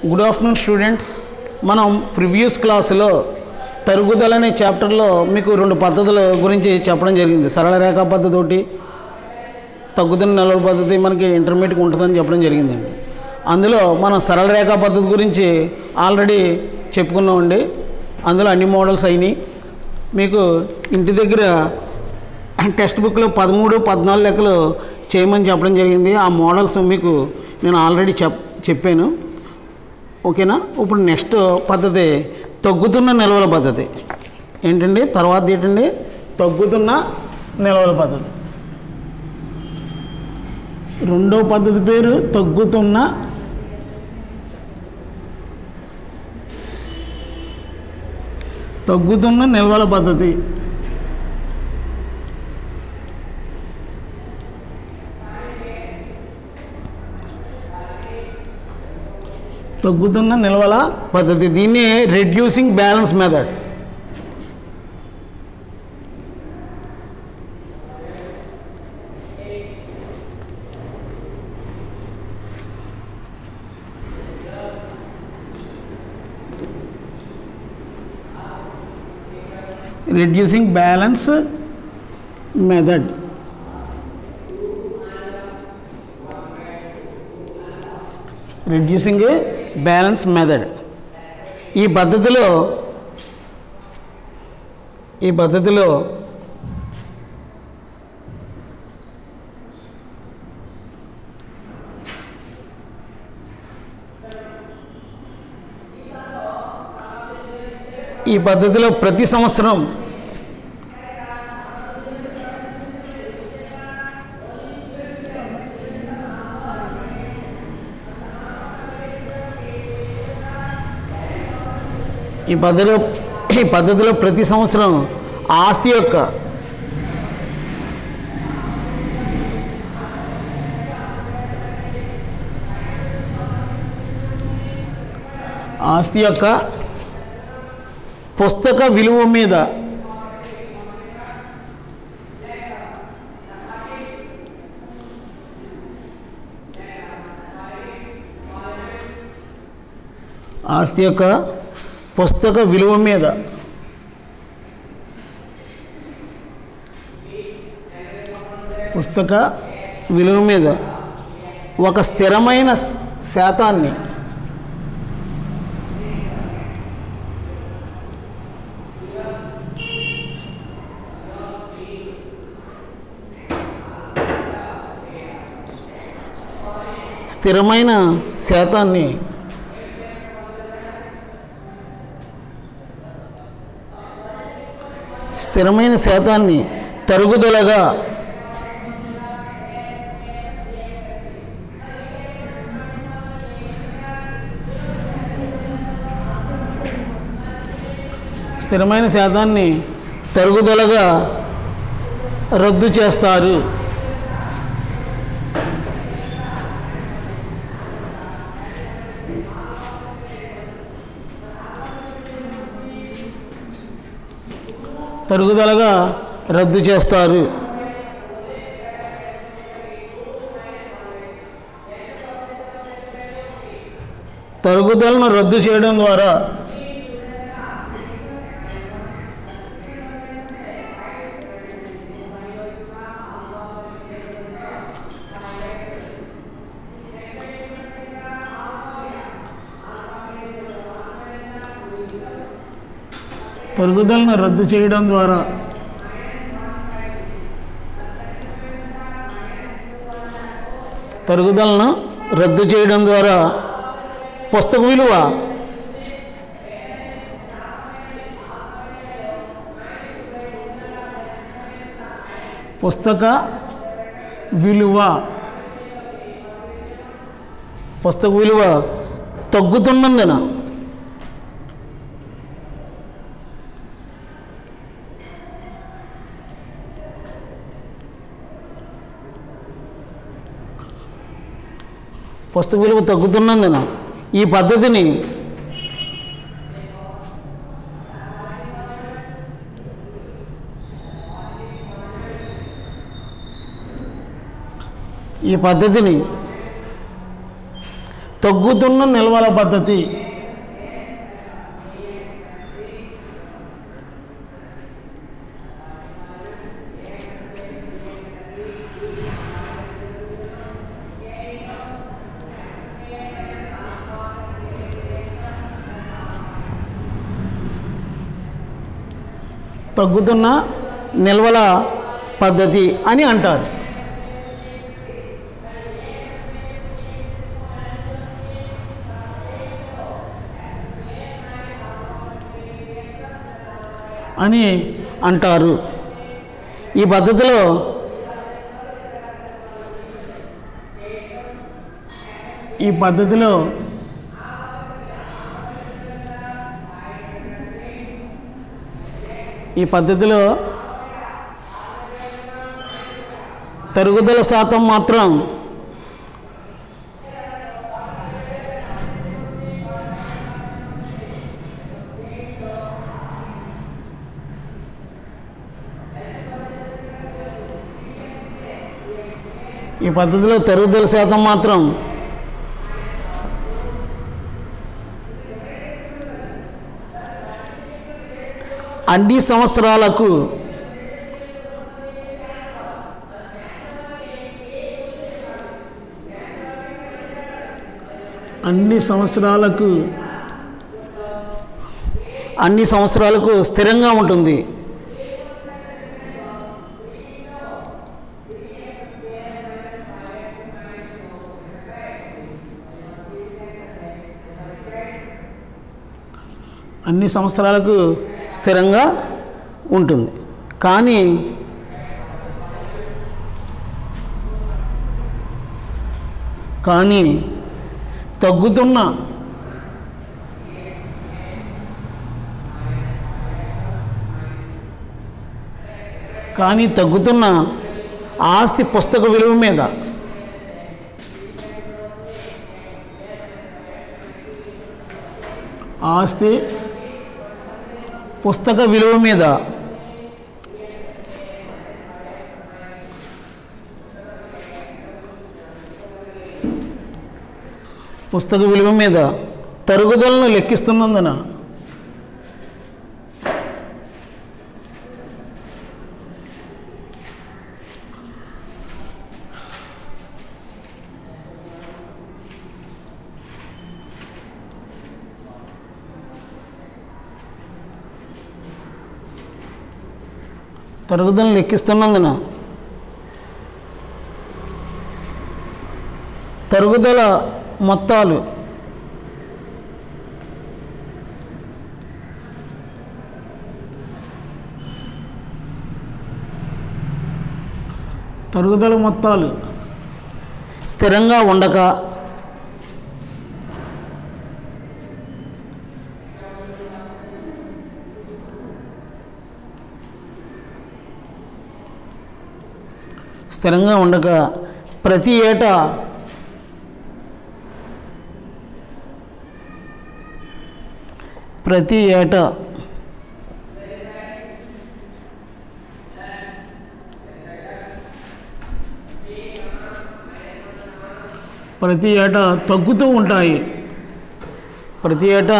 Good afternoon students. మనం previous క్లాసులో తరుగుదల అనే చాప్టర్లో మీకు రెండు పద్ధతుల గురించి చెప్పడం జరిగింది. సరళ రేఖా పద్ధతి ఒకటి, తగ్గుతున్న నిల్వల పద్ధతి మనకి ఇంటర్మీడియట్కి ఉంటుందని చెప్పడం జరిగిందండి. అందులో మనం సరళ రేఖా పద్ధతి గురించి ఆల్రెడీ చెప్పుకున్నామండి. అందులో అన్ని మోడల్స్ అయినాయి. మీకు ఇంటి దగ్గర టెక్స్ట్ బుక్లో 13, 14 లెక్కలు చేయమని చెప్పడం జరిగింది. ఆ మోడల్స్ మీకు నేను ఆల్రెడీ చెప్పాను. ఓకేనా. ఇప్పుడు నెక్స్ట్ పద్ధతి తగ్గుతున్న నిల్వల పద్ధతి ఏంటండి. తర్వాత ఏంటండి తగ్గుతున్న నిల్వల పద్ధతి. రెండో పద్ధతి పేరు తగ్గుతున్న నిల్వల పద్ధతి. తగ్గుతున్న నిల్వల పద్ధతి, దీన్ని reducing balance method. Reducing balance method. Reducing balance method. ఈ పద్ధతిలో ప్రతి సంవత్సరం ప్రతి సంవత్సరం ఆస్తి యొక్క పుస్తక విలువ మీద ఒక స్థిరమైన శాతాన్ని తరుగుదలగా రద్దు చేస్తారు. తరుగుదలను రద్దు చేయడం ద్వారా తరుగుదలను రద్దు చేయడం ద్వారా పుస్తక విలువ తగ్గుతున్నందున ఈ పద్ధతిని తగ్గుతున్న నిల్వల పద్ధతి. తగ్గుతున్న నిల్వల పద్ధతి అని అంటారు. అని అంటారు. ఈ పద్ధతిలో తరుగుదల శాతం మాత్రం అన్ని సంవత్సరాలకు స్థిరంగా ఉంటుంది. అన్ని సంవత్సరాలకు స్థిరంగా ఉంటుంది. కానీ తగ్గుతున్న ఆస్తి పుస్తక విలువ మీద పుస్తక విలువ మీద తరుగుదలను లెక్కిస్తున్నందున తరుగుదల మొత్తాలు స్థిరంగా ఉండక ప్రతి ఏటా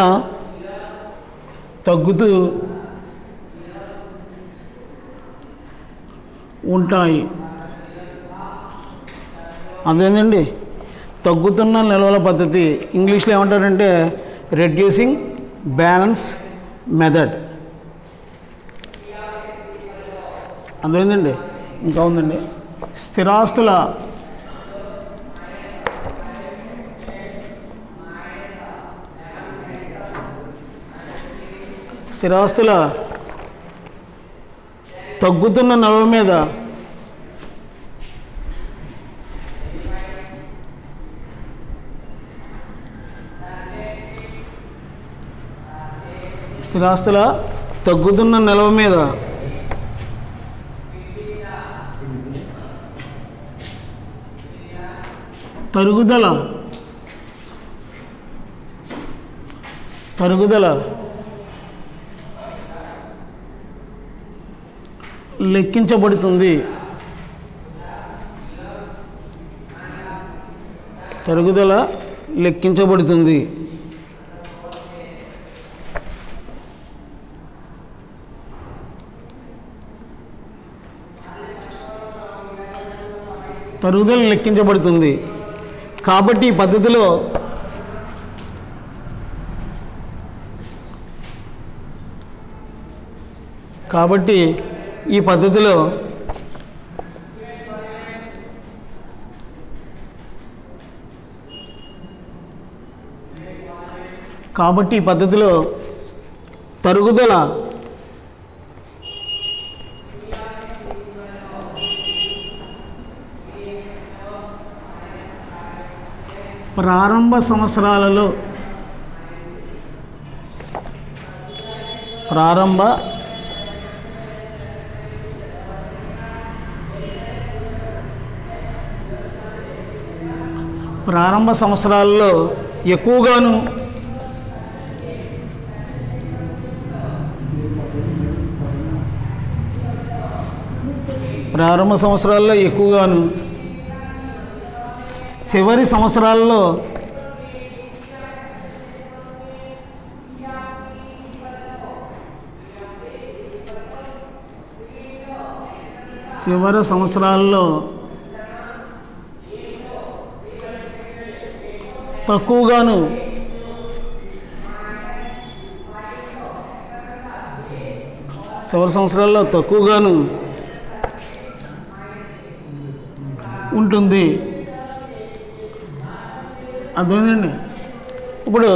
తగ్గుతూ ఉంటాయి. అదేంటండి తగ్గుతున్న నిల్వల పద్ధతి. ఇంగ్లీష్లో ఏమంటారంటే రెడ్యూసింగ్ బ్యాలెన్స్ మెథడ్. అదేంటండి ఇంకా ఉందండి స్థిరాస్తుల తగ్గుతున్న నిల్వ మీద స్థిరాస్తుల తగ్గుతున్న నిల్వ మీద తరుగుదల లెక్కించబడుతుంది. తరుగుదల లెక్కించబడుతుంది. తరుగుదల లెక్కించబడుతుంది. కాబట్టి ఈ పద్ధతిలో తరుగుదల ప్రారంభ సంవత్సరాలలో ఎక్కువగాను చివరి సంవత్సరాల్లో తక్కువగాను ఉంటుంది. అర్థమైందండి. ఇప్పుడు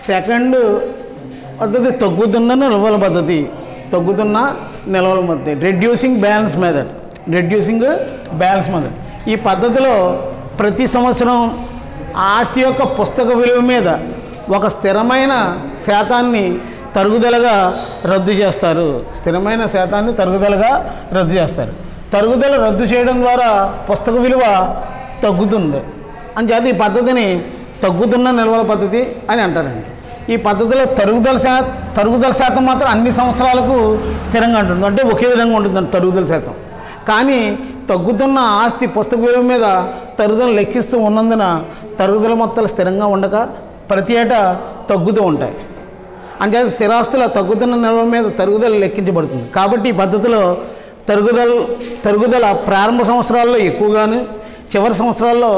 సెకండ్ పద్ధతి తగ్గుతున్న నిల్వల పద్ధతి. Reducing balance method. ఈ పద్ధతిలో ప్రతి సంవత్సరం ఆస్తి యొక్క పుస్తక విలువ మీద ఒక స్థిరమైన శాతాన్ని తరుగుదలగా రద్దు చేస్తారు. తరుగుదల రద్దు చేయడం ద్వారా పుస్తక విలువ తగ్గుతుంది. అంచేత ఈ పద్ధతిని తగ్గుతున్న నిల్వల పద్ధతి అని అంటారండి. ఈ పద్ధతిలో తరుగుదల శాతం మాత్రం అన్ని సంవత్సరాలకు స్థిరంగా ఉంటుంది. అంటే ఒకే విధంగా ఉంటుందండి తరుగుదల శాతం. కానీ తగ్గుతున్న ఆస్తి పుస్తక విలువ మీద తరుగుదల లెక్కిస్తూ ఉన్నందున తరుగుదల మొత్తాలు స్థిరంగా ఉండక ప్రతి ఏటా తగ్గుతూ ఉంటాయి. అంచేత స్థిరాస్తుల తగ్గుతున్న నిల్వ మీద తరుగుదల లెక్కించబడుతుంది. కాబట్టి ఈ పద్ధతిలో తరుగుదల ప్రారంభ సంవత్సరాల్లో ఎక్కువగాను చివరి సంవత్సరాల్లో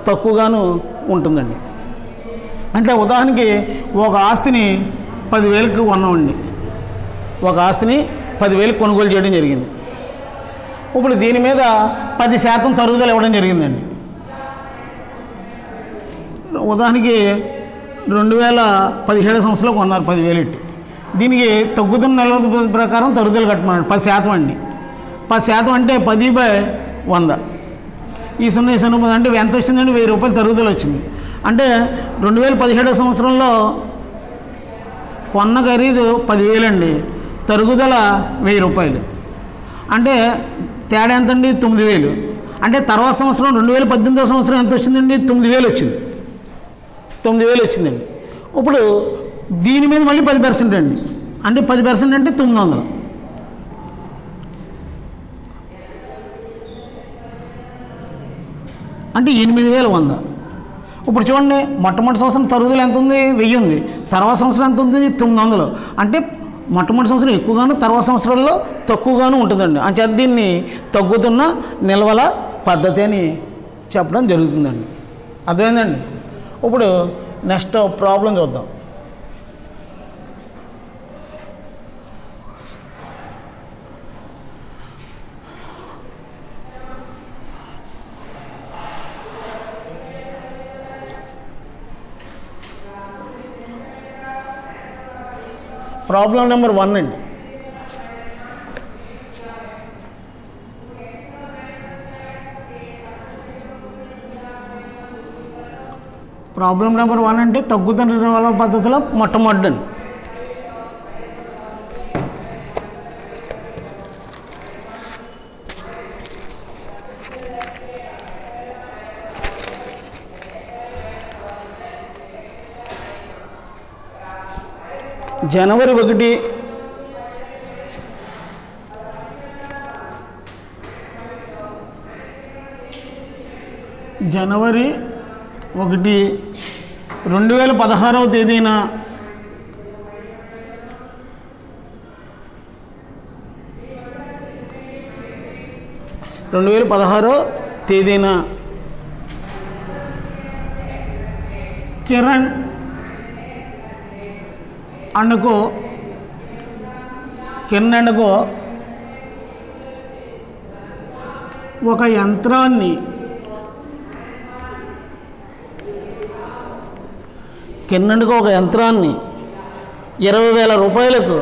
తక్కువగాను ఉంటుందండి. అంటే ఉదాహరణకి ఒక ఆస్తిని 10,000కి కొన్నామండి. 10,000కి కొనుగోలు చేయడం జరిగింది. ఇప్పుడు దీని మీద 10% తరుగుదల ఇవ్వడం జరిగిందండి. ఉదాహరణకి 2017 సంవత్సరంలో కొన్నారు 10,000 ఇట్టి. దీనికి తగ్గుతున్న నిల్వ ప్రకారం తరుగుదల కట్టమన్నాడు 10% అండి. 10% అంటే 10/100. ఈ 0 అంటే ఎంత వచ్చిందండి? 1000 రూపాయలు తరుగుదల వచ్చింది. అంటే 2017 సంవత్సరంలో కొన్న ఖరీదు 10,000 అండి, తరుగుదల 1000 రూపాయలు. అంటే తేడా ఎంతండి? 9,000. అంటే తర్వాత సంవత్సరం 2018 సంవత్సరం ఎంత వచ్చిందండి? 9,000 వచ్చింది. 9,000 వచ్చిందండి. ఇప్పుడు దీని మీద మళ్ళీ 10% అండి. అంటే 10% అంటే 900. అంటే 8,100. ఇప్పుడు చూడండి, మొట్టమొదటి సంవత్సరం తరుగుదల ఎంత ఉంది? 1000 ఉంది. తర్వాత సంవత్సరం ఎంత ఉంది? 900. అంటే మొట్టమొదటి సంవత్సరం ఎక్కువగాను తర్వాత సంవత్సరాల్లో తక్కువగాను ఉంటుందండి. అంచేత దీన్ని తగ్గుతున్న నిల్వల పద్ధతి అని చెప్పడం జరుగుతుందండి. అర్థమైందండి. ఇప్పుడు నెక్స్ట్ ప్రాబ్లం చూద్దాం. ప్రాబ్లం నెంబర్ 1 అండి. ప్రాబ్లం నెంబర్ 1 అంటే తగ్గుతున్న నిల్వల పద్ధతిలో మొట్టమొదటి జనవరి 1 జనవరి ఒకటి 2016వ తేదీన కిరణ్ అండ్ కో ఒక యంత్రాన్ని కిరణ్కు ఒక యంత్రాన్ని 20,000 రూపాయలకు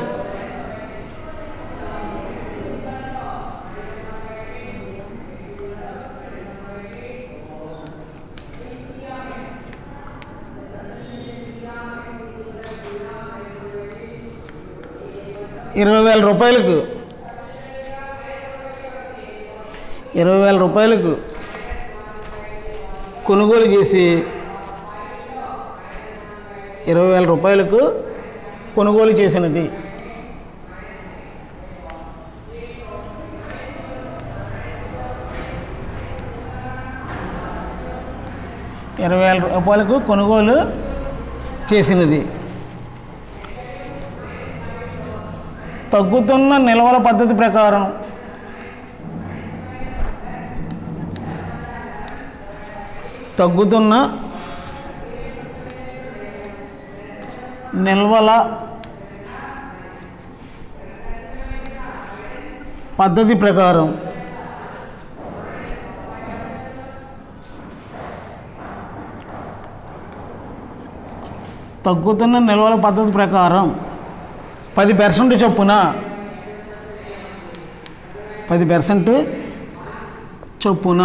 కొనుగోలు చేసి 20,000 రూపాయలకు కొనుగోలు చేసినది. కొనుగోలు చేసినది. తగ్గుతున్న నిల్వల పద్ధతి ప్రకారం నిల్వల పద్ధతి ప్రకారం తగ్గుతున్న నిల్వల పద్ధతి ప్రకారం 10% చొప్పున 10% చొప్పున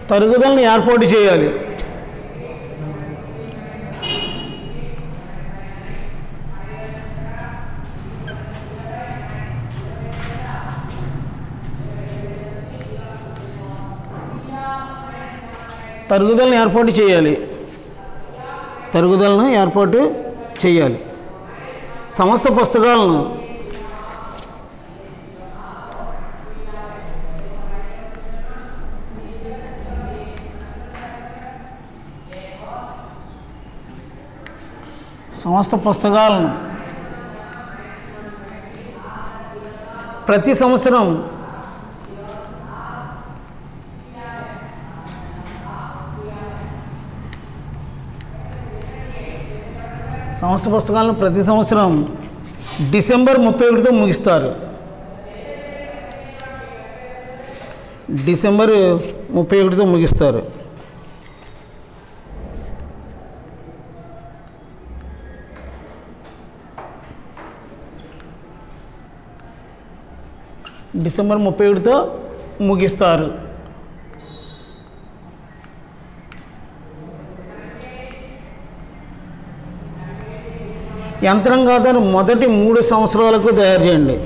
తరుగుదలను ఏర్పాటు చేయాలి. తరుగుదలను ఏర్పాటు చేయాలి. సమస్త పుస్తకాలను ప్రతి సంవత్సరం డిసెంబర్ 31తో ముగిస్తారు. డిసెంబర్ 31తో ముగిస్తారు. యంత్రం ఖాతాను మొదటి 3 సంవత్సరాలకు తయారు చేయండి.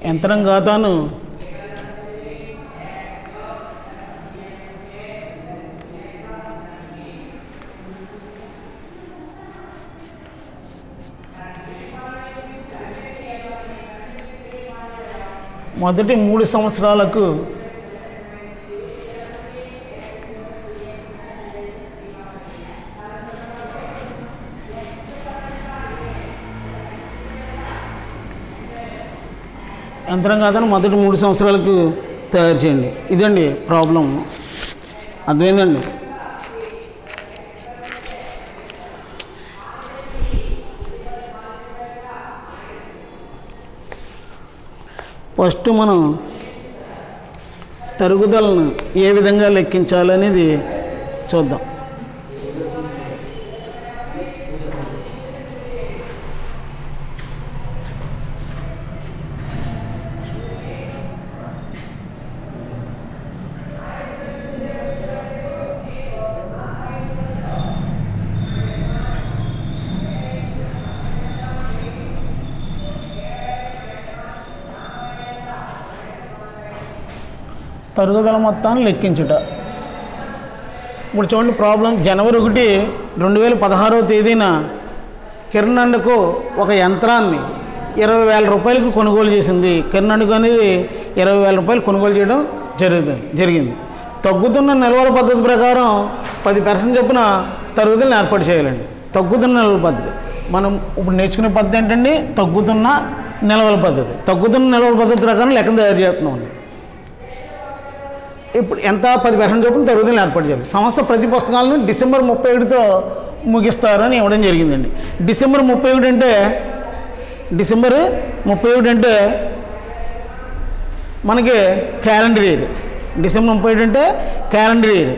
యంత్రం ఖాతాను మొదటి 3 సంవత్సరాలకు యంత్రం ఖాతాను మొదటి 3 సంవత్సరాలకు తయారు చేయండి. ఇదండి ప్రాబ్లం. అర్థమైందండి? ఫస్ట్ మనం తరుగుదలను ఏ విధంగా లెక్కించాలనేది చూద్దాం. తరుగుదల మొత్తాన్ని లెక్కించుట. ఇప్పుడు చూడండి ప్రాబ్లం. జనవరి 1, 2016వ తేదీన కిరణ్ అండ్ కో ఒక యంత్రాన్ని 20,000 రూపాయలకు కొనుగోలు చేసింది. కిరణ్ అండ్ కో అనేది 20,000 రూపాయలు కొనుగోలు చేయడం జరిగింది. తగ్గుతున్న నిల్వల పద్ధతి ప్రకారం 10% చొప్పున తరుగుదలని ఏర్పాటు చేయాలండి. తగ్గుతున్న నిల్వల పద్ధతి మనం ఇప్పుడు నేర్చుకునే పద్ధతి ఏంటండి? తగ్గుతున్న నిల్వల పద్ధతి. తగ్గుతున్న నిల్వల పద్ధతి ప్రకారం లెక్కను తయారు చేస్తున్నాం. ఇప్పుడు ఎంత 10% చొప్పున తరుగుదలని ఏర్పాటు చేయాలి. సంస్థ ప్రతి పుస్తకాలను డిసెంబర్ 31తో ముగిస్తారని ఇవ్వడం జరిగిందండి. డిసెంబర్ 31 అంటే మనకి క్యాలెండర్ ఇయర్. డిసెంబర్ 31 అంటే క్యాలెండర్ ఇయర్.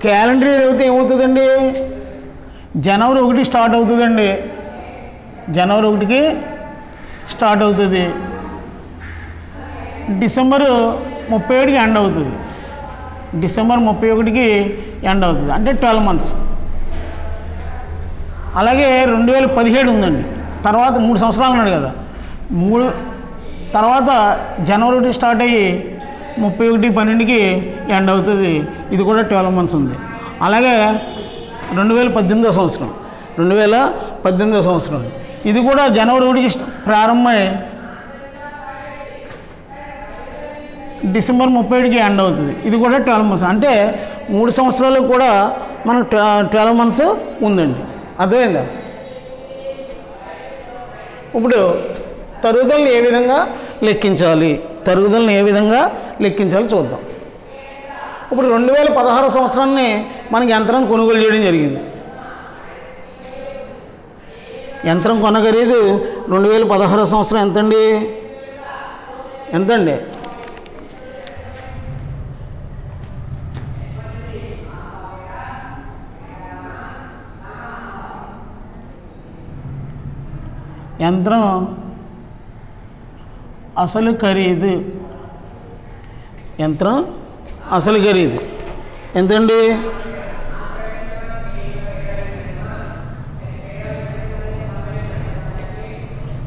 క్యాలెండర్ ఇయర్ అయితే ఏమవుతుందండి? జనవరి 1 స్టార్ట్ అవుతుందండి. జనవరి 1కి స్టార్ట్ అవుతుంది. డిసెంబరు 31కి ఎండ్ అవుతుంది. డిసెంబర్ 31కి ఎండ్ అవుతుంది. అంటే 12 months. అలాగే 2017 ఉందండి. తర్వాత 3 సంవత్సరాలు ఉన్నాడు కదా. తర్వాత జనవరి 1 స్టార్ట్ అయ్యి 31/12కి ఎండ్ అవుతుంది. ఇది కూడా 12 months ఉంది. అలాగే 2018వ సంవత్సరం ఇది కూడా జనవరి 1కి ప్రారంభమై డిసెంబర్ 31కి ఎండ్ అవుతుంది. ఇది కూడా 12 months. అంటే 3 సంవత్సరాలు కూడా మనకు 12 months ఉందండి. అర్థమైందా? ఇప్పుడు తరుగుదలని ఏ విధంగా లెక్కించాలి చూద్దాం. ఇప్పుడు 2016 సంవత్సరాన్ని మనకి యంత్రాన్ని కొనుగోలు చేయడం జరిగింది. యంత్రం కొన్న ఖరీదు 2016 సంవత్సరం ఎంతండి? యంత్రం అసలు ఖరీదు ఎంతండి?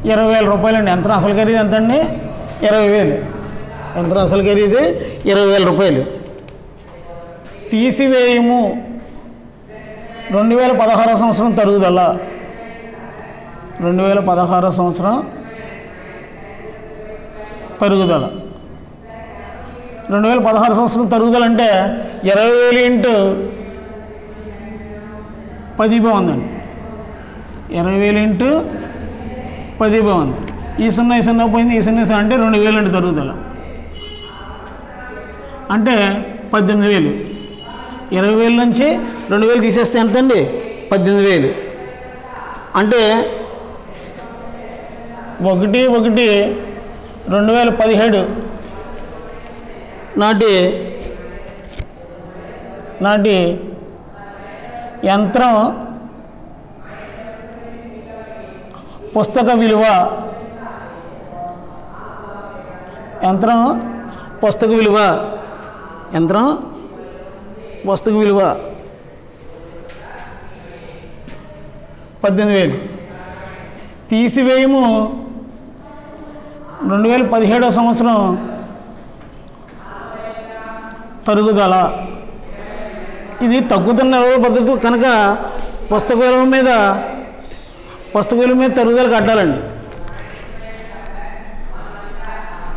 20,000 రూపాయలండి. యంత్రం అసలు ఖరీదు ఎంతండి? 20,000. యంత్రం అసలు ఖరీదు 20,000 రూపాయలు. తీసివేయము 2016 సంవత్సరం తరుగుదల. 2016 సంవత్సరం తరుగుదల 2016 సంవత్సరం తరుగుదల అంటే 20,000 ఇంటూ 10 బాగుందండి. 20,000 ఇంటూ 10 బాగుంది. ఈ 0 పోయింది. ఈ 0 అంటే 2,000 అంటే తరుగుదల అంటే 18,000. 20,000 నుంచి 2,000 తీసేస్తే ఎంతండి? 18,000. అంటే 1/1/2017 నాటి యంత్రం పుస్తక విలువ 18,000. తీసివేయము 2017 సంవత్సరం తరుగుదల. ఇది తగ్గుతున్న పద్ధతి కనుక పుస్తక విలువ మీద తరుగుదల కట్టాలండి.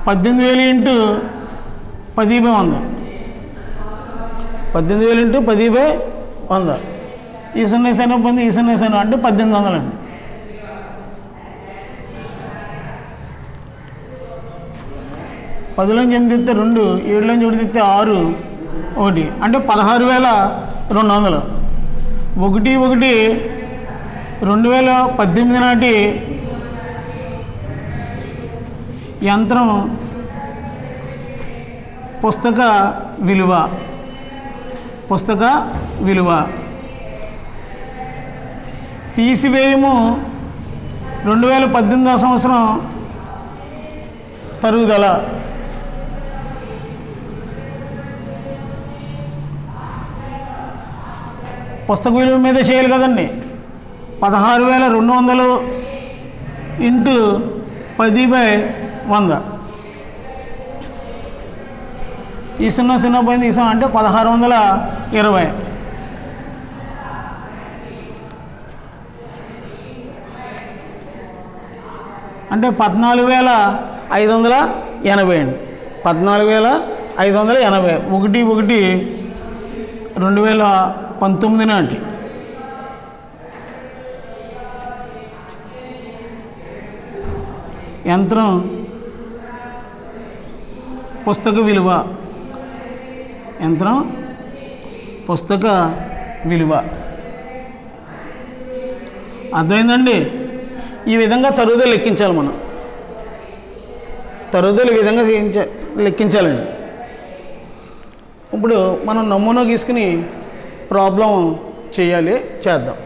18,000 ఇంటూ 10/100. 18,000 ఇంటూ 10/100. ఈ 0 పోయింది. ఈ 0 అంటే 1,800 అండి. పదిలోంచి 8 తెస్తే 2, 7లోంచి 1 తెస్తే 6, 1 అంటే 16,200. 1/1/2018 నాటి యంత్రం పుస్తక విలువ. తీసివేయము 2018 సంవత్సరం తరుగుదల. పుస్తక విలువ మీద చేయాలి కదండి. 16,200 ఇంటూ 10/100. ఈ 0 పోయింది, ఈ 0 అంటే 1620. అంటే 14,580 అండి. 14,580. 1/1/2019 నాటి యంత్రం పుస్తక విలువ, యంత్రం పుస్తక విలువ. అర్థమైందండి? ఈ విధంగా తరుగుదల లెక్కించాలి. మనం తరుగుదల ఈ విధంగా లెక్కించాలండి. ఇప్పుడు మనం నమూనా గీసుకుని ప్రాబ్లం చేయాలి, చేద్దాం.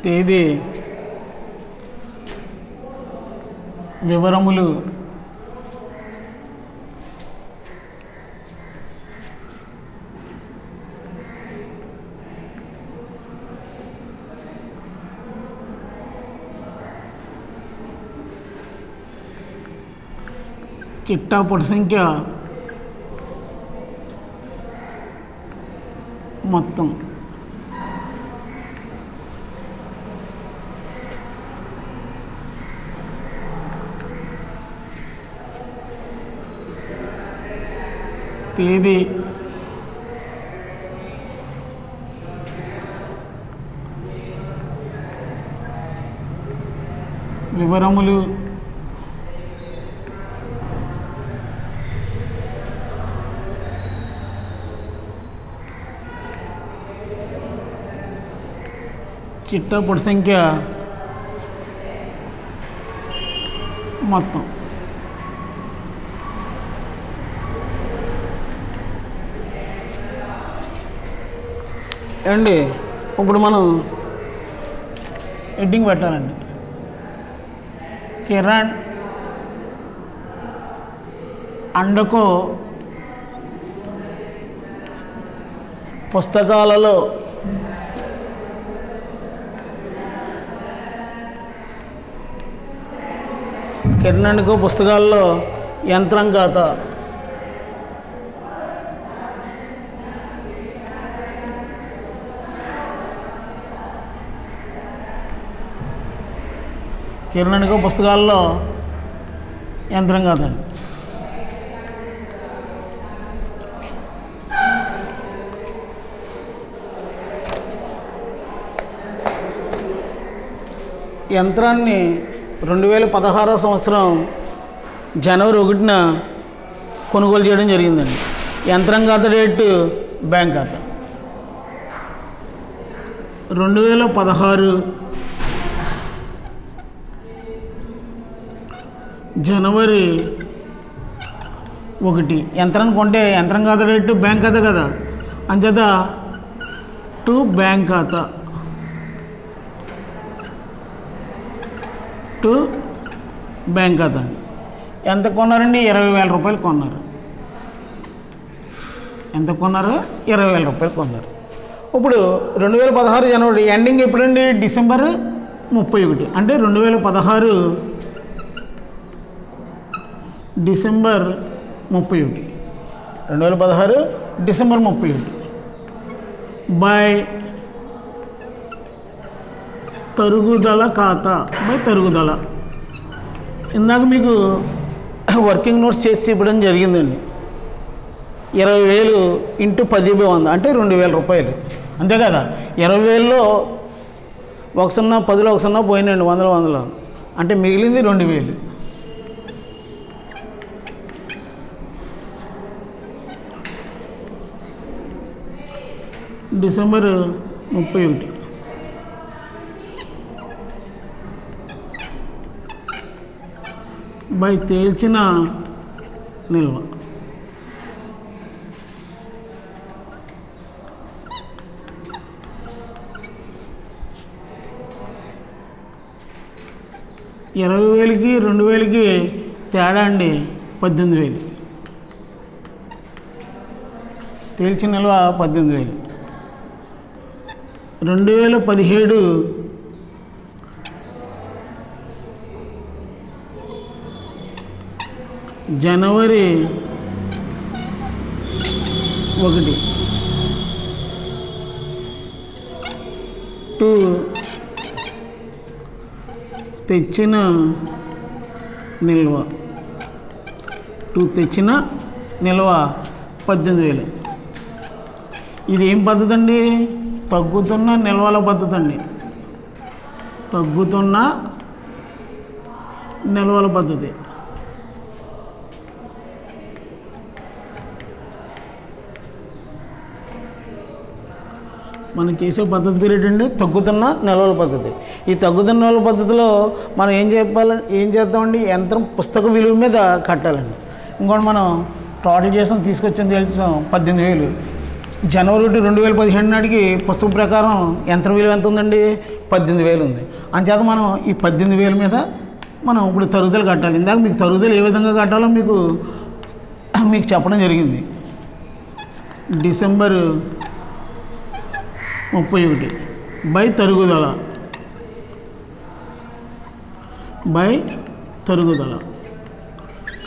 తేదీ, వివరములు, చిట్టా పొడి సంఖ్య మొత్తం. తేదీ, వివరములు, చిట్టా పొడి సంఖ్య మొత్తం. అండి ఇప్పుడు మనం హెడ్డింగ్ పెట్టాలండి. కిరణ్ అండకో పుస్తకాలలో కిరణ్ అండకో పుస్తకాల్లో యంత్రం ఖాతా కిరణానికో పుస్తకాల్లో యంత్రం కాదండి. యంత్రాన్ని 2016 సంవత్సరం జనవరి 1న కొనుగోలు చేయడం జరిగిందండి. యంత్రం ఖాతా డేటు బ్యాంక్ ఖాతా 2016 జనవరి 1. యంత్రాన్ని కొంటే యంత్రం ఖాతా డేటు బ్యాంక్ ఖాతా కదా, అంచేత టు బ్యాంక్ ఖాతా టు బ్యాంక్ ఖాతా. ఎంత కొన్నారండి? 20,000 రూపాయలు కొన్నారు. ఎంత కొన్నారు? 20,000 రూపాయలు కొన్నారు. ఇప్పుడు 2016 జనవరి ఎండింగ్ ఎప్పుడండి? డిసెంబర్ 31. అంటే 2016 డిసెంబర్ 31. 2016 డిసెంబర్ 31 బై తరుగుదల ఖాతా బై తరుగుదల. ఇందాక మీకు వర్కింగ్ నోట్స్ చేసి ఇవ్వడం జరిగిందండి. 20,000 ఇంటూ 10/100 అంటే 2,000 రూపాయలు, అంతే కదా. 20,000లో 1 10లో 1 పోయినండి, 100 అంటే మిగిలింది 2,000. డిసెంబర్ 31 బై తేల్చిన నిల్వ. $20,000కి 2,000కి తేడా అండి 18,000. తేల్చిన నిల్వ 18,000. 2017 జనవరి 1 టు తెచ్చిన నిల్వ 18,000. ఇది ఏం పద్ధతి అండి? తగ్గుతున్న నిల్వల పద్ధతి అండి. తగ్గుతున్న నిల్వల పద్ధతి. మనం చేసే పద్ధతి పేరు ఏంటంటే తగ్గుతున్న నిల్వల పద్ధతి. ఈ తగ్గుతున్న నిల్వల పద్ధతిలో మనం ఏం చేద్దామండి? యంత్రం పుస్తక విలువ మీద కట్టాలండి. ఇంకోటి మనం టోటల్ చేసాం, తీసుకొచ్చాం, తెలిసాం 18,000. జనవరి 2017 నాటికి పుస్తకం ప్రకారం యంత్రం విలువ ఎంత ఉందండి? 18,000 ఉంది. అంచేత మనం ఈ 18,000 మీద మనం ఇప్పుడు తరుగుదల కట్టాలి. ఇందాక మీకు తరుగుదల ఏ విధంగా కట్టాలో మీకు చెప్పడం జరిగింది. డిసెంబర్ 31 బై తరుగుదల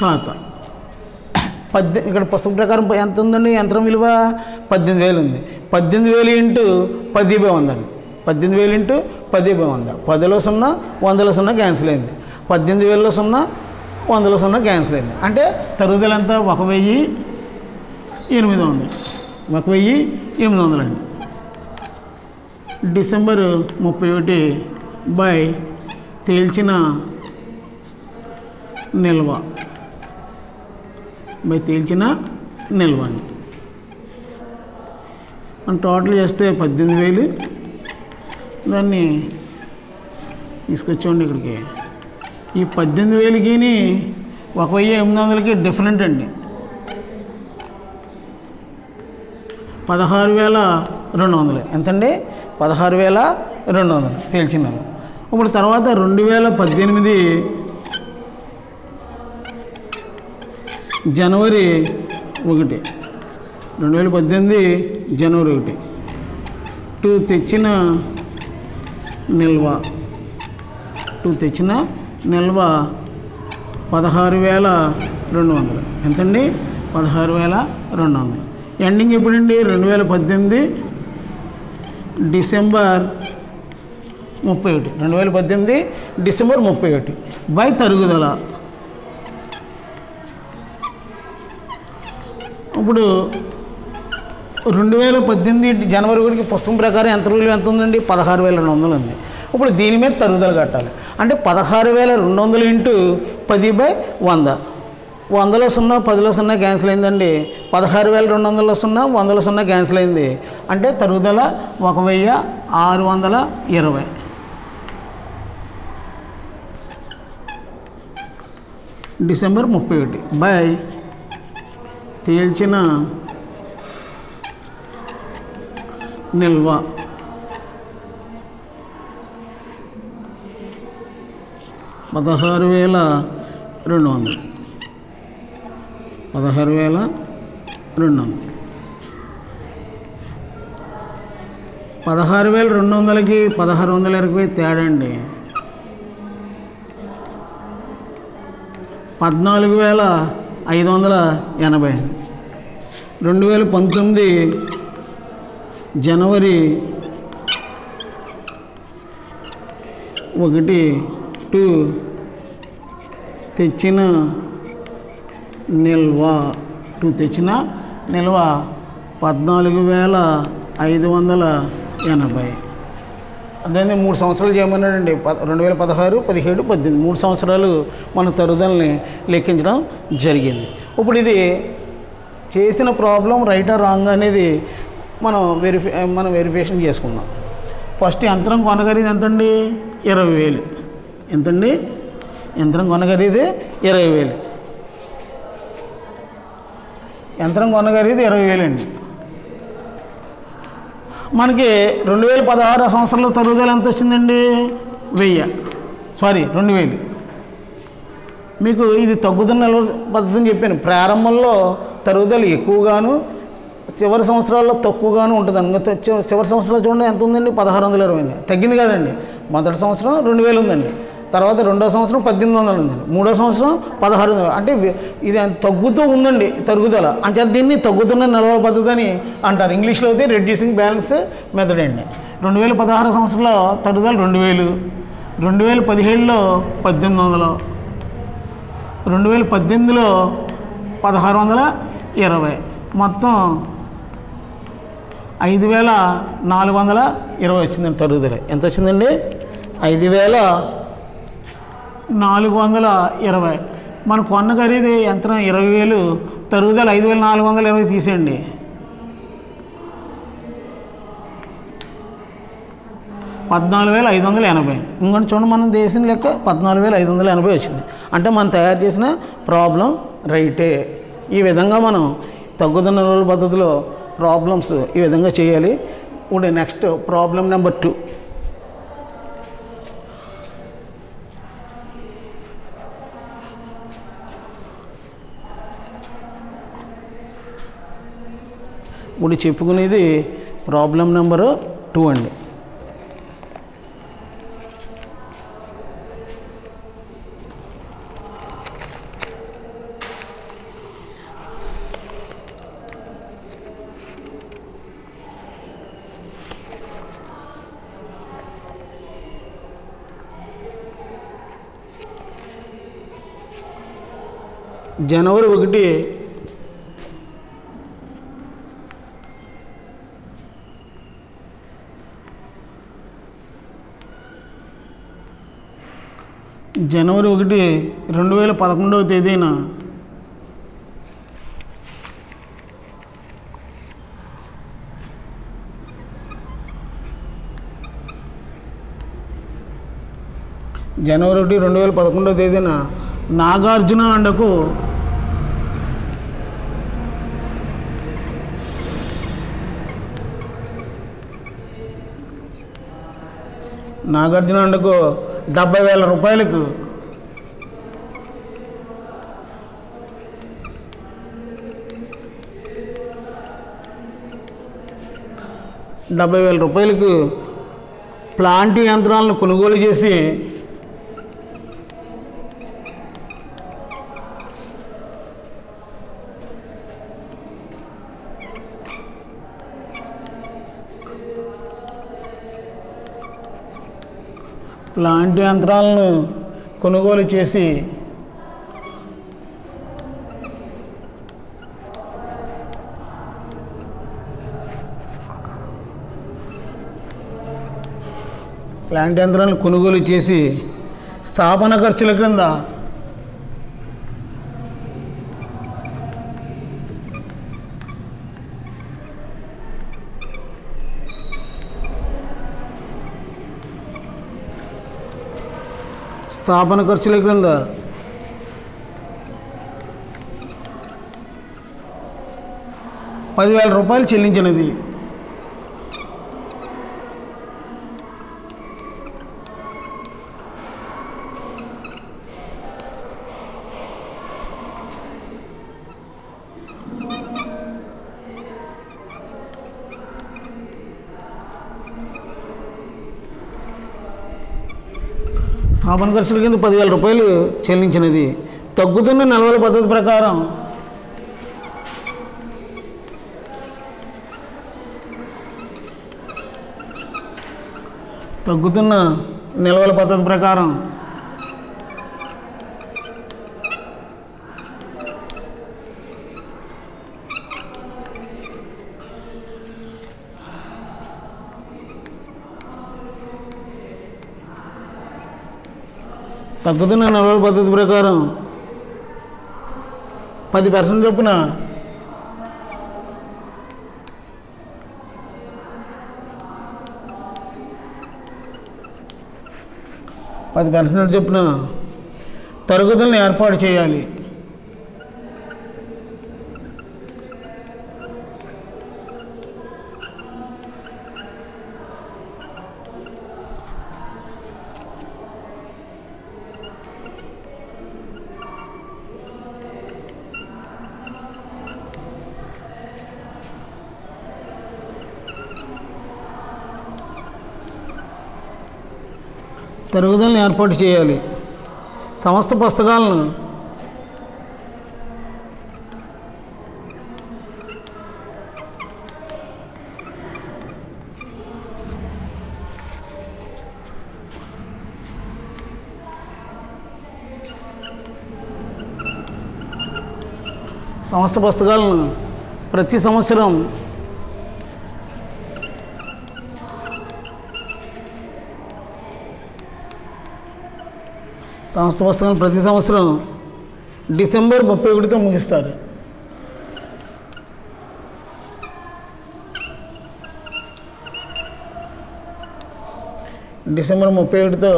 ఖాతా. ఇక్కడ పుస్తకం ప్రకారం ఎంత ఉందండి? యంత్రం విలువ 18,000 ఉంది. 18,000 ఇంటూ 10/100 అండి. 18,000 ఇంటూ 10/100. 10లో 0, 100లో 0 క్యాన్సిల్ అయింది. 18,000లో 0, 100లో 0 క్యాన్సిల్ అయింది. అంటే తరుగుదల ఎంత? 1,800. 1,800 అండి. డిసెంబర్ 31 బై తేల్చిన నిల్వ అండి. మనం టోటల్ చేస్తే 18,000. దాన్ని తీసుకొచ్చామండి ఇక్కడికి. ఈ 18,000కి 1,800కి డిఫరెంట్ అండి. 16,200. ఎంతండి? 16,200 తేల్చినారు. ఇప్పుడు తర్వాత 2018 జనవరి 1. 2018 జనవరి 1 టు తెచ్చిన నిల్వ 16,200. ఎంతండి? 16,200. ఎండింగ్ ఎప్పుడండి? 2018 డిసెంబర్ 31 2018 డిసెంబర్ 31 బై తరుగుదల. ఇప్పుడు 2018 జనవరి 1కి పుస్తకం ప్రకారం ఎంత విలువ ఎంత ఉందండి? 16,200 ఉంది. ఇప్పుడు దీని మీద తరుగుదల కట్టాలి అంటే 16,200 ఇంటూ 10/100. 100లో 0 10లో 0 క్యాన్సిల్ అయిందండి. 16,200లో 0 100లో 0 క్యాన్సిల్ అయింది అంటే తరుగుదల 1,620. డిసెంబర్ 31 బై తేల్చిన నిల్వ. $16,200 16,200కి 1,620 తేడా అండి. 14,580. 2019 జనవరి 1 తెచ్చిన నిల్వ 14,580. అదే 3 సంవత్సరాలు చేయమన్నాడండి. 2016, 17, 18 3 సంవత్సరాలు మన తరుగుదలని లెక్కించడం జరిగింది. ఇప్పుడు ఇది చేసిన ప్రాబ్లం రైట్ ఆర్ రాంగ్ అనేది మనం వెరిఫికేషన్ చేసుకుందాం. ఫస్ట్ యంత్రం కొనగరీది ఎంతండి? 20,000. ఎంతండి? యంత్రం కొనగరీది 20,000. యంత్రం కొనగరీది 20,000 అండి. మనకి 2016 సంవత్సరంలో తరుగుదల ఎంత వచ్చిందండి? 2,000. మీకు ఇది తగ్గుతున్న నిల్వ పద్ధతిని చెప్పాను. ప్రారంభంలో తరుగుదల ఎక్కువగాను చివరి సంవత్సరాల్లో తక్కువగాను ఉంటుంది. చివరి సంవత్సరాలు చూడండి ఎంత ఉందండి? 1,620. తగ్గింది కదండి. మొదటి సంవత్సరం 2,000 ఉందండి. తర్వాత రెండో సంవత్సరం 1,800 ఉందండి. మూడో సంవత్సరం 1,600. అంటే ఇది తగ్గుతూ ఉందండి తరుగుదల. అంటే దీన్ని తగ్గుతున్న నిల్వ పద్ధతి అని అంటారు. ఇంగ్లీష్లో అయితే రెడ్యూసింగ్ బ్యాలెన్స్ మెథడ్ అండి. 2016 సంవత్సరంలో తరుగుదల 2,000. 2017లో 1,800. 2018లో 1,620. మొత్తం 5,420 వచ్చిందండి తరుగుదల. ఎంత వచ్చిందండి? 5,420. మన కొన్న ఖరీదు యంత్రం 20,000. తరుగుదల 5,420 తీసేయండి. 14,580. ఇంకొంచెం చూడండి, మనం చేసిన లెక్క 14,580 వచ్చింది. అంటే మనం తయారు చేసిన ప్రాబ్లం రైటే. ఈ విధంగా మనం తగ్గుతున్న నిల్వల పద్ధతిలో ప్రాబ్లమ్స్ ఈ విధంగా చేయాలి. ఇప్పుడు నెక్స్ట్ ప్రాబ్లం నెంబర్ 2. ఇప్పుడు చెప్పుకునేది ప్రాబ్లం నెంబర్ 2 అండి. జనవరి 1 2011వ తేదీన నాగార్జున అండకు ₹70,000 ₹70,000 ప్లాంట్ యంత్రాలను కొనుగోలు చేసి ప్లాంట్ యంత్రాలను కొనుగోలు చేసి స్థాపన ఖర్చుల క్రింద ₹10,000 చెల్లించినది. స్థాపన ఖర్చుల కింద ₹10,000 చెల్లించినది. తగ్గుతున్న నిల్వల పద్ధతి ప్రకారం తగ్గుతున్న నిల్వల పద్ధతి ప్రకారం 10% చొప్పున తరుగుదలను ఏర్పాటు చేయాలి. సమస్త పుస్తకాలను ప్రతి సంవత్సరం డిసెంబర్ 31తో ముగిస్తారు. డిసెంబర్ 31తో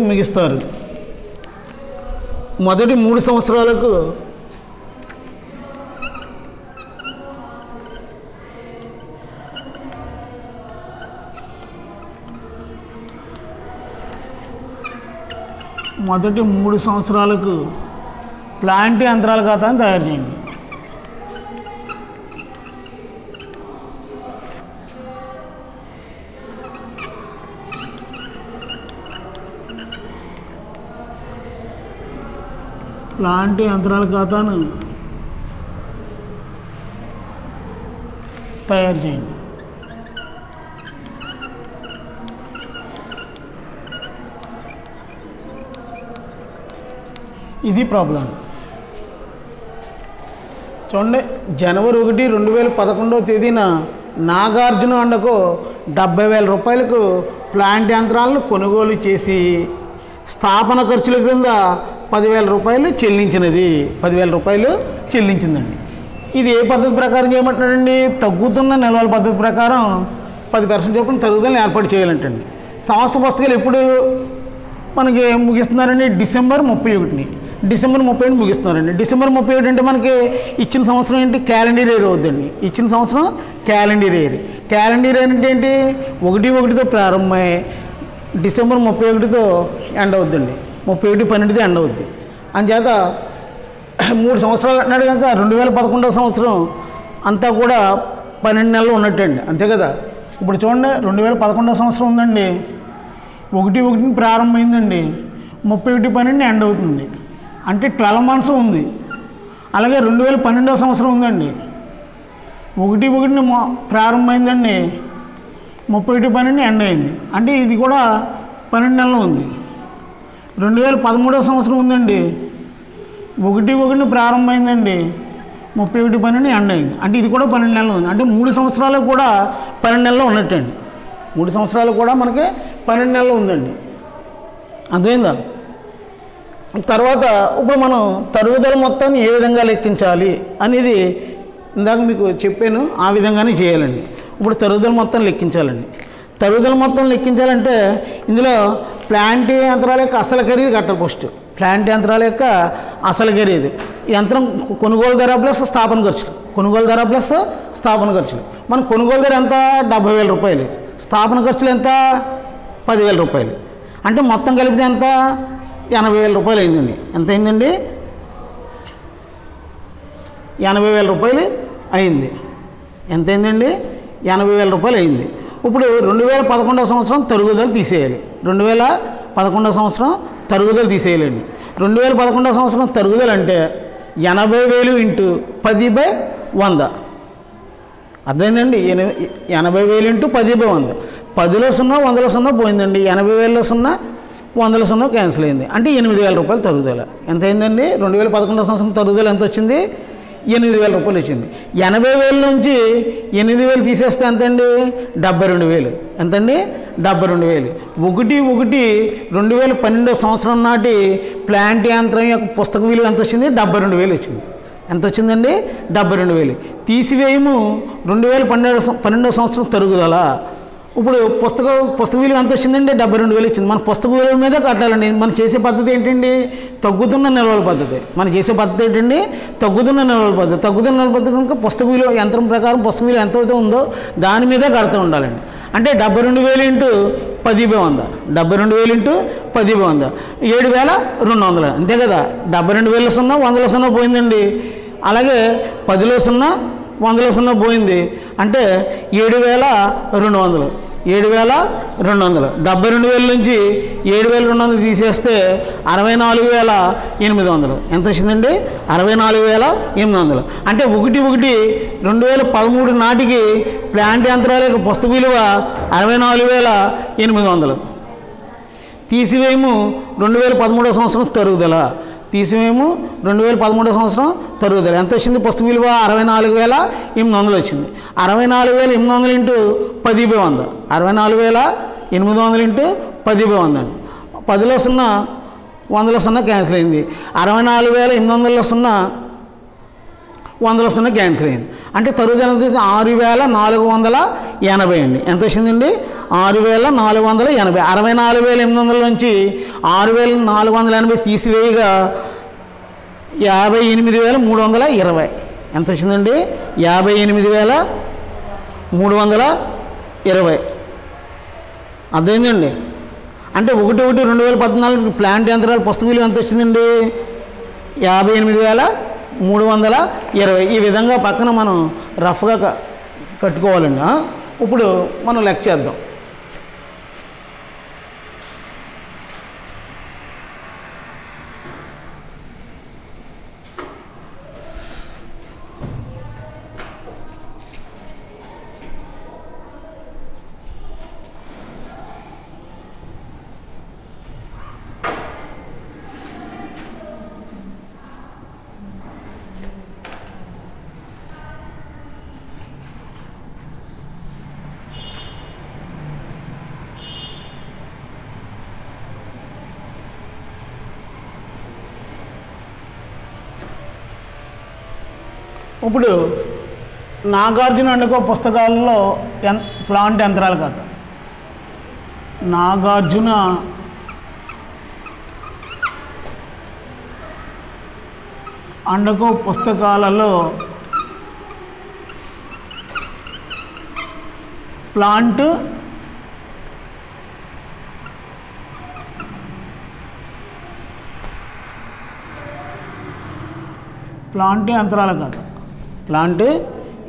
ముగిస్తారు. మొదటి 3 సంవత్సరాలకు ప్లాంట్ యంత్రాల ఖాతాను తయారు చేయండి. ఇది ప్రాబ్లం. చూడండి, జనవరి 1, 2011వ తేదీన నాగార్జున అండకు ₹70,000 ప్లాంట్ యంత్రాలను కొనుగోలు చేసి స్థాపన ఖర్చుల క్రింద ₹10,000 చెల్లించిందండి. ఇది ఏ పద్ధతి ప్రకారం చేయమంటున్నాడండి? తగ్గుతున్న నిల్వల పద్ధతి ప్రకారం 10% చొప్పున తరుగుదలను ఏర్పాటు చేయాలంటండి. సంస్థ పుస్తకాలు ఎప్పుడు మనకి ముగిస్తున్నారండి? డిసెంబర్ 31 ముగిస్తున్నారండి. డిసెంబర్ 31 అంటే మనకి ఇచ్చిన సంవత్సరం ఏంటి? క్యాలెండర్ ఇయర్ అవుతుందండి. ఇచ్చిన సంవత్సరం క్యాలెండర్ ఇయర్ అంటే ఏంటి? 1/1తో ప్రారంభమై డిసెంబర్ 31తో ఎండ్ అవుతుందండి. 31/12తో ఎండ్ అవుద్ది. అందుచేత 3 సంవత్సరాలు అన్నాడు కనుక 2011వ సంవత్సరం అంతా కూడా 12 నెలలు ఉన్నట్టండి. అంతే కదా. ఇప్పుడు చూడండి, 2011వ సంవత్సరం ఉందండి. 1/1 ప్రారంభమైందండి. 31/12 ఎండ్ అవుతుంది. అంటే 12 months ఉంది. అలాగే 2012వ సంవత్సరం ఉందండి, 1/1 ప్రారంభమైందండి, 31/12 ఎండ్ అయింది. అంటే ఇది కూడా 12 నెలలు ఉంది. 2013వ సంవత్సరం ఉందండి, 1/1 ప్రారంభమైందండి, 31/12 ఎండ్ అయింది. అంటే ఇది కూడా 12 నెలలు ఉంది. అంటే 3 సంవత్సరాలు కూడా 12 నెలలు ఉన్నట్టండి. 3 సంవత్సరాలు కూడా మనకి 12 నెలలు ఉందండి. అర్థమైందా? తర్వాత ఇప్పుడు మనం తరుగుదల మొత్తాన్ని ఏ విధంగా లెక్కించాలి అనేది ఇందాక మీకు చెప్పాను, ఆ విధంగానే చేయాలండి. ఇప్పుడు తరుగుదల మొత్తం లెక్కించాలండి. తరుగుదల మొత్తం లెక్కించాలంటే ఇందులో ప్లాంట్ యంత్రాల యొక్క అసలు ఖరీదు కట్టాలి. ఫస్ట్ ప్లాంట్ యంత్రాల యొక్క అసలు ఖరీదు, యంత్రం కొనుగోలు ధర ప్లస్ స్థాపన ఖర్చులు, కొనుగోలు ధర ప్లస్ స్థాపన ఖర్చులు. మన కొనుగోలు ధర ఎంత? 70,000 రూపాయలు. స్థాపన ఖర్చులు ఎంత? 10,000 రూపాయలు. అంటే మొత్తం కలిపితే ఎంత? 80,000 రూపాయలు అయిందండి. ఎంత అయిందండి? 80,000 రూపాయలు అయింది. ఎంత అయిందండి? 80,000 రూపాయలు అయింది. ఇప్పుడు 2011వ సంవత్సరం తరుగుదల తీసేయాలి. 2011వ సంవత్సరం తరుగుదల తీసేయాలండి. 2011వ సంవత్సరం తరుగుదల అంటే 80,000 ఇంటూ 10/100. అర్థమైందండి? 80,000 ఇంటూ 10/100. 10లో 0, 100లో 0 పోయిందండి. 80,000లో 0, 100లో 0 క్యాన్సిల్ అయింది. అంటే 8,000 రూపాయలు తరుగుదల. ఎంత అయిందండి? 2011వ సంవత్సరం తరుగుదల ఎంత వచ్చింది? 8,000 రూపాయలు వచ్చింది. 80,000 నుంచి 8,000 తీసేస్తే ఎంతండి? 72,000. ఎంతండి? 72,000. 1/1/2012 సంవత్సరం నాటి ప్లాంట్ యంత్రం యొక్క పుస్తక విలువ ఎంత వచ్చింది? 72,000 వచ్చింది. ఎంత వచ్చిందండి? 72,000. తీసివేయము 2012 సంవత్సరం తరుగుదల. ఇప్పుడు పుస్తక విలువ ఎంత వచ్చిందండి? 72,000 వచ్చింది. మన పుస్తక విలువ మీద కట్టాలండి. మనం చేసే పద్ధతి ఏంటండి? తగ్గుతున్న నిల్వల పద్ధతి. మనం చేసే పద్ధతి ఏంటండి? తగ్గుతున్న నిల్వల పద్ధతి. తగ్గుతున్న నిల్వల పద్ధతి కనుక పుస్తక విలువ యంత్రం ప్రకారం పుస్తక విలువ ఎంత అయితే ఉందో దాని మీదే కడుతూ ఉండాలండి. అంటే 72,000 ఇంటూ 10/100. 72,000 ఇంటూ 10/100 7,200. అంతే కదా? 72,000లో 0, 100లో 0 పోయిందండి. అలాగే 10లో 0, 100లో 0 పోయింది. అంటే 7,200. 7,200. 72,000 నుంచి 7,200 తీసేస్తే 64,800. ఎంత వచ్చిందండి? 64,800. అంటే 1/1/2013 నాటికి ప్లాంట్ యంత్రాల యొక్క పుస్తక విలువ 64,800. తీసివేయము 2013వ సంవత్సరం తరుగుదల. తీసివేయము 2013వ సంవత్సరం తరుగుదల ఎంత వచ్చింది? పుస్తక విలువ 64,800 వచ్చింది. 64,800 ఇంటూ 10/100. 64,800 ఇంటూ 10/100 అండి. 10లో 0, 100లో 0 క్యాన్సిల్ అయింది. 64,800లో 0, 100లో 0 క్యాన్సిల్ అయింది. అంటే తరుగుదల 6,480 అండి. ఎంత వచ్చిందండి? 6,480. 64,800 నుంచి 6,480 తీసివేయగా 58,320. ఎంత వచ్చిందండి? 58,320. అర్థమైందండి? అంటే 1/1/2014 ప్లాంట్ యంత్రాల పుస్తక విలువ ఎంత వచ్చిందండి? 58,320. ఈ విధంగా పక్కన మనం రఫ్గా కట్టుకోవాలండి. ఇప్పుడు మనం లెక్క చేద్దాం. ఇప్పుడు నాగార్జున అండుకో పుస్తకాలలో ప్లాంట్ యంత్రాల కథ. నాగార్జున అండుకో పుస్తకాలలో ప్లాంట్ యంత్రాల కథ. ప్లాంట్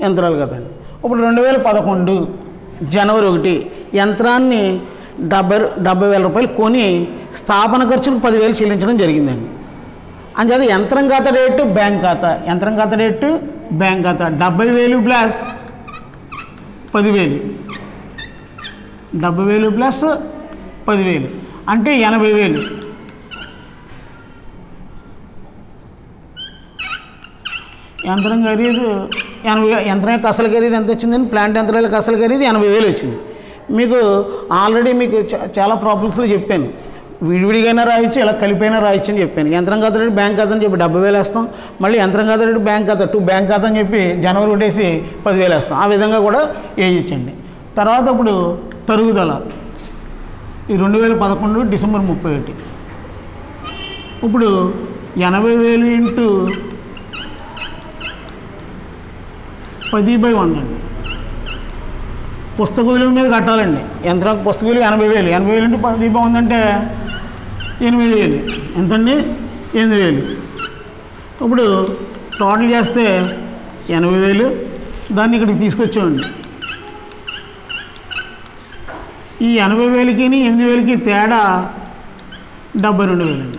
యంత్రాలు కదండి. ఇప్పుడు 2011 జనవరి 1 యంత్రాన్ని 70,000 రూపాయలు కొని స్థాపన ఖర్చులకు 10,000 చెల్లించడం జరిగిందండి. అంచేత యంత్రం ఖాతా రేటు బ్యాంక్ ఖాతా, యంత్రం ఖాతా రేటు బ్యాంక్ ఖాతా 70,000 ప్లస్ 10,000, 70,000 ప్లస్ 10,000 అంటే 80,000. యంత్రం ఖరీదు 80,000. యంత్రం యొక్క అసలు ఖరీదు ఎంత వచ్చిందండి? ప్లాంట్ యంత్రాల యొక్క అసలు ఖరీదు 80,000 వచ్చింది. మీకు ఆల్రెడీ మీకు చాలా ప్రాబ్లమ్స్లో చెప్పాను, విడివిడిగైనా రాయొచ్చు, ఇలా కలిపైనా రాయొచ్చు అని చెప్పాను. యంత్రం ఖాతా రేటు బ్యాంక్ ఖాతా అని చెప్పి 70,000 వేస్తాం, మళ్ళీ యంత్రం ఖాతా రేటు బ్యాంక్ ఖాతా బ్యాంక్ ఖాతా అని చెప్పి జనవరి ఒకటేసి 10,000 వేస్తాం. ఆ విధంగా కూడా వేయచ్చండి. తర్వాత ఇప్పుడు తరుగుదల ఈ 2011 డిసెంబర్ 31. ఇప్పుడు 80,000 ఇంటూ 10/100 అండి. పుస్తక విలువ మీద కట్టాలండి. యంత్రం పుస్తక విలువ 80,000, 80,000 ఇంటూ 10/100 అంటే 8,000. ఎంతండి? 8,000. ఇప్పుడు టోటల్ చేస్తే 80,000. దాన్ని ఇక్కడికి తీసుకొచ్చామండి. ఈ 80,000కి 8,000కి తేడా 72,000 అండి.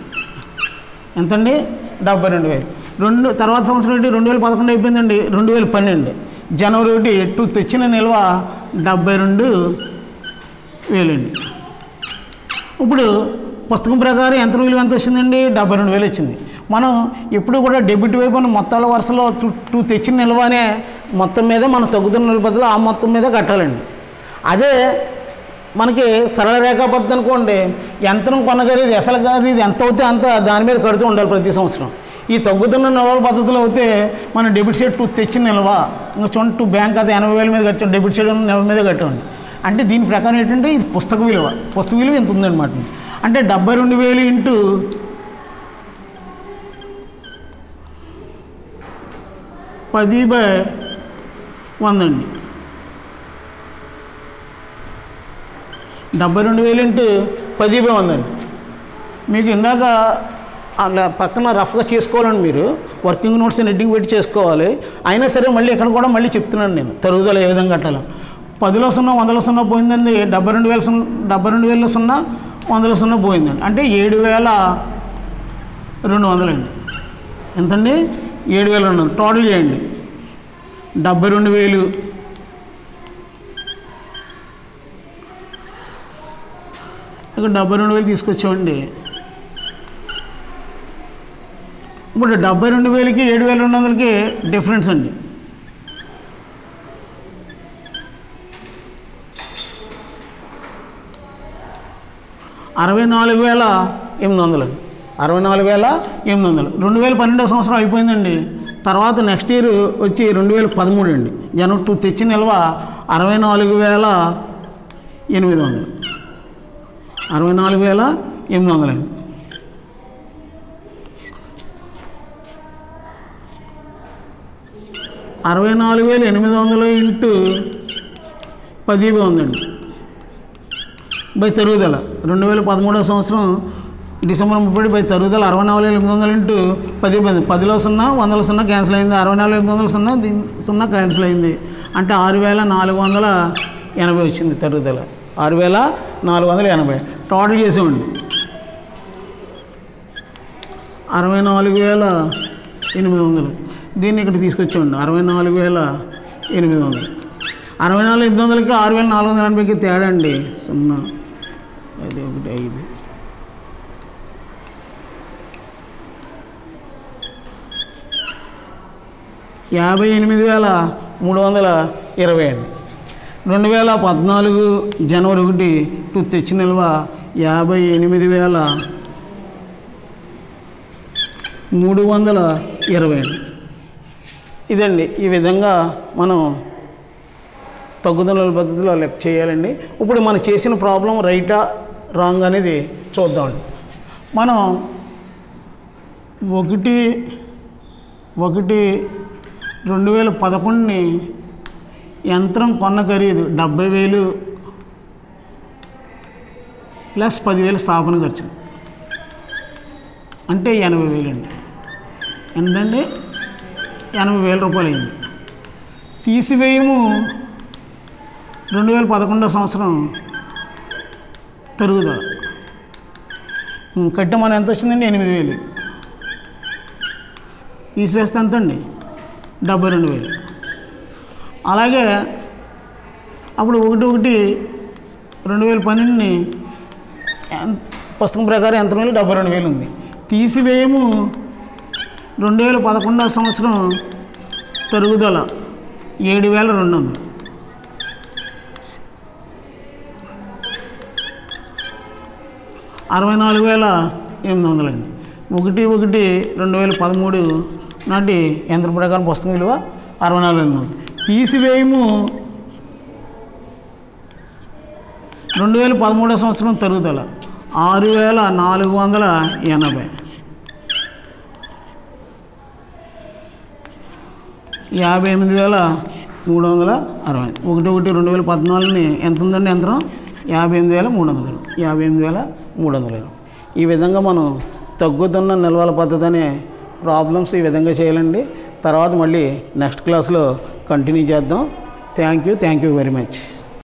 ఎంతండి? 72,000. తర్వాత సంవత్సరం ఏంటి? 2011 అయిపోయిందండి. 2012 జనవరి 1 తెచ్చిన నిల్వ 72,000 అండి. ఇప్పుడు పుస్తకం ప్రకారం యంత్రం విలువ ఎంత వచ్చిందండి? 72,000 వచ్చింది. మనం ఎప్పుడు కూడా డెబిట్ వైపు మొత్తాల వరుసలో తెచ్చిన నిల్వ అనే మొత్తం మీద మనం తగ్గుతున్న నిల్వ బదులు ఆ మొత్తం మీద కట్టాలండి. అదే మనకి సరళ రేఖా పద్ధతి అనుకోండి, యంత్రం కొన్న ఖరీదు అసలు ఖరీదు ఎంత అవుతే అంత దాని మీద కడుతూ ఉండాలి ప్రతి సంవత్సరం. ఈ తగ్గుతున్న నిల్వల పద్ధతిలో అయితే మనం డెబిట్ సైడ్ తెచ్చిన నిల్వ ఇంకా చూడండి బ్యాంక్ ఖాతా 80,000 మీద కట్టాం, డెబిట్ సైడ్ నిల్వ మీద కట్టండి. అంటే దీని ప్రకారం ఏంటంటే ఇది పుస్తక విలువ ఎంత ఉందన్నమాట. అంటే 72,000 ఇంటూ 10/100 అండి. 72,000 ఇంటూ 10/100 అండి. మీకు ఇందాక అలా పక్కన రఫ్గా చేసుకోవాలండి, మీరు వర్కింగ్ నోట్స్ హెడ్డింగ్ పెట్టి చేసుకోవాలి. అయినా సరే మళ్ళీ ఇక్కడ కూడా మళ్ళీ చెప్తున్నాను నేను తరుగుదల ఏ విధంగా కట్టాలి. 10లో 0, 100లో 0 పోయిందండి. 72,000లో 0, 100లో 0 పోయిందండి. అంటే 7,200 అండి. ఎంతండి? 7,200. టోటల్ చేయండి. 72,000 ఇక్కడ 72,000 తీసుకొచ్చామండి. ఇప్పుడు 72,000కి 7,200కి డిఫరెన్స్ అండి. $64,800. 64,800. 2012 సంవత్సరం అయిపోయిందండి. తర్వాత నెక్స్ట్ ఇయర్ వచ్చి 2013 అండి. జనవరి 2 తెచ్చిన నిల్వ 64,800. 64,800 అండి. $64,800 ఇంటూ 10/100 అండి. బై తరుగుదల 2013 సంవత్సరం డిసెంబర్ 30 బై తరుగుదల 64,800 ఇంటూ 10/100. 10లో 0, 100లో 0 క్యాన్సిల్ అయింది. 64,800 0 క్యాన్సిల్ అయింది. అంటే 6,480 వచ్చింది తరుగుదల. 6,480 టోటల్ చేసామండి. 64,800. దీన్ని ఇక్కడ తీసుకొచ్చామండి. 64,800. 64,800కి 6,480కి తేడా అండి 0, 5, 1, 5. 58,320 అండి. 2014 జనవరి 1 తెచ్చిన నిల్వ 58,320 అండి. ఇదండి. ఈ విధంగా మనం తగ్గుదల పద్ధతిలో లెక్క చేయాలండి. ఇప్పుడు మనం చేసిన ప్రాబ్లం రైటా రాంగ్ అనేది చూద్దామండి. మనం 1/1/2011 యంత్రం కొన్న ఖరీదు 70,000 ప్లస్ 10,000 స్థాపన ఖర్చు అంటే 80,000 అండి. ఎంతండి? 80,000 రూపాయలు అయింది. తీసివేయము 2011 సంవత్సరం తరుగుదల కట్టి మనం ఎంత వచ్చిందండి? 8,000. తీసివేస్తే ఎంతండి 72,000. అలాగే అప్పుడు 1/1/2012ని పుస్తకం ప్రకారం ఎంత వేలు 72,000 ఉంది. తీసివేయము 2011 సంవత్సరం తరుగుదల 7,200. 64,800 అండి. 1/1/2013 నాటి యంత్ర ప్రకారం పుస్తకం విలువ 64,800. తీసివేయము 2013 సంవత్సరం తరుగుదల 6,480. 58,360. 1/1/2014ని ఎంత ఉందండి యంత్రం? 58,300. 58,300. ఈ విధంగా మనం తగ్గుతున్న నిల్వల పద్ధతి అనే ప్రాబ్లమ్స్ ఈ విధంగా చేయాలండి. తర్వాత మళ్ళీ నెక్స్ట్ క్లాస్లో కంటిన్యూ చేద్దాం. Thank you very much.